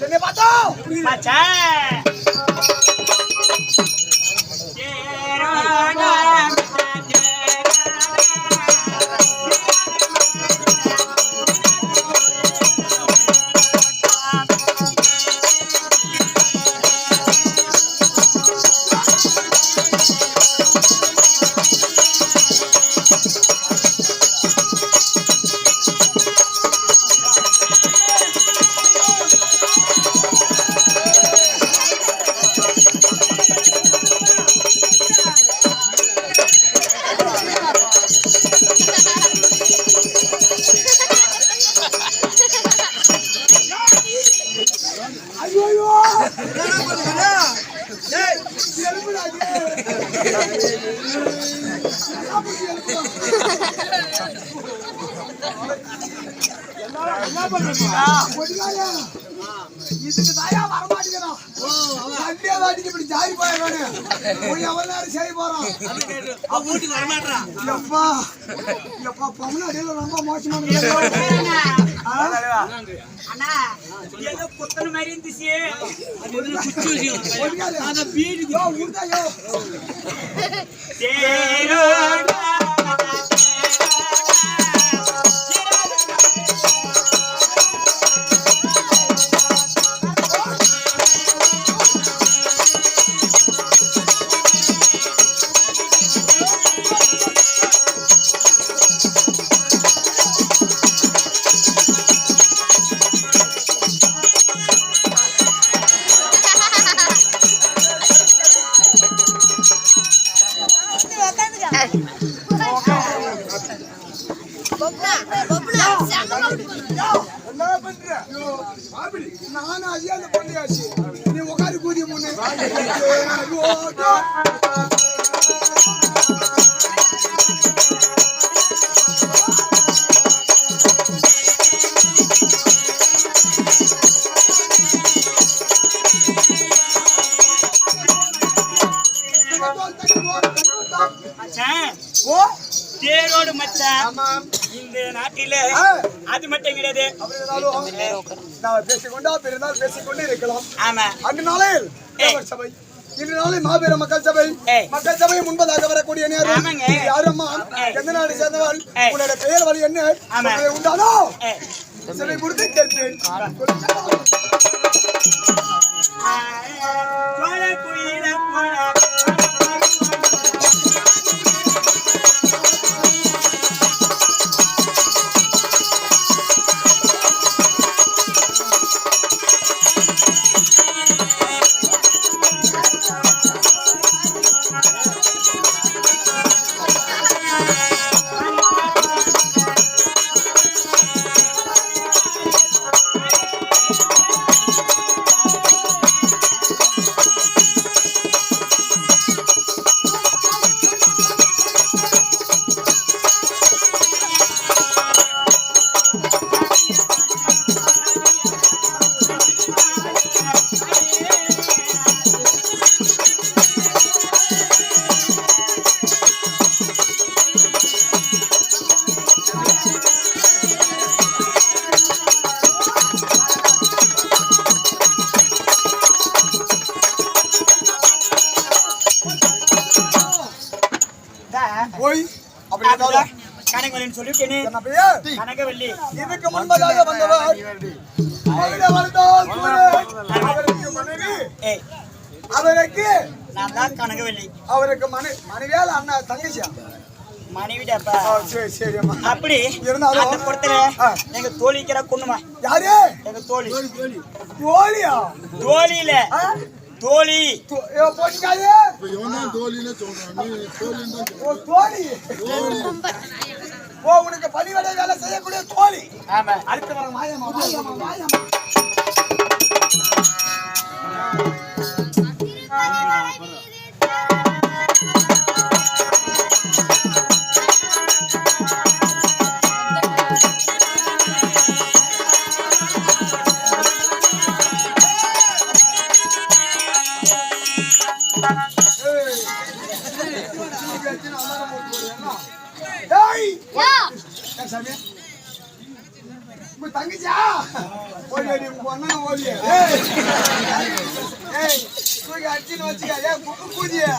என்ன பார்த்தா மச்சான் இதுக்கு தாயா வர மாட்டேங்கிறான். வண்டியை வாட்டிக்கு இப்படி ஜாரி போயிடுவானு எவ்வளவு நேரம் செய்ய போறான். வீட்டுக்கு வரமாட்டான். எப்பா எப்பா பொண்ணு அடியில ரொம்ப மோசமான அண்ணா ஏதோ குத்தன மாதிரி இருந்துச்சு. நானும் அதே அந்த பொண்ணையாச்சு. நீ உட்காரு கூதிய முன்னே தேரோடு மச்சான் இந்த நாட்டில அது மட்டும் கிடையாது. பேசிக்கொண்டா பெருநாள் பேசிக்கொண்டே இருக்கலாம். ஆமா அந்த நாளில் சபை இன்று நாளில் மாபெரும் மக்கள் சபை. மக்கள் சபை முன்பதாக வரக்கூடிய நேரம் யாரம்மா எந்த நாடு சேர்ந்தவள் உன்னோட பெயர் வழி என்ன உண்டானோ சபை கொடுத்து கேட்பேன். கனகவல்லி இதுக்கு முன்பதாக வந்தவர் அவருக்கு நான் தான் கனகவல்லி. அவருக்கு மனைவியால் அண்ணா தங்கச்சியா மனைவிடாப்பா. சரி சரி அப்படி இருந்தாலும் பொறுத்தல எங்க தோழிக்கிற கொண்டுமா யாரு எங்க தோழி தோழியா தோழியில தோழி போட்டிக்காயே ஓ உனக்கு பணிவடை வேலை செய்யக்கூடிய தோழி. ஆமா அடுத்து வர மாயமா மாயமா மாயமா தங்கச்சா பொண்ணா ஓடிய ஏய் தூக்கி அடிச்சுன்னு வச்சுக்க ஏன் குப்பு பூஜியா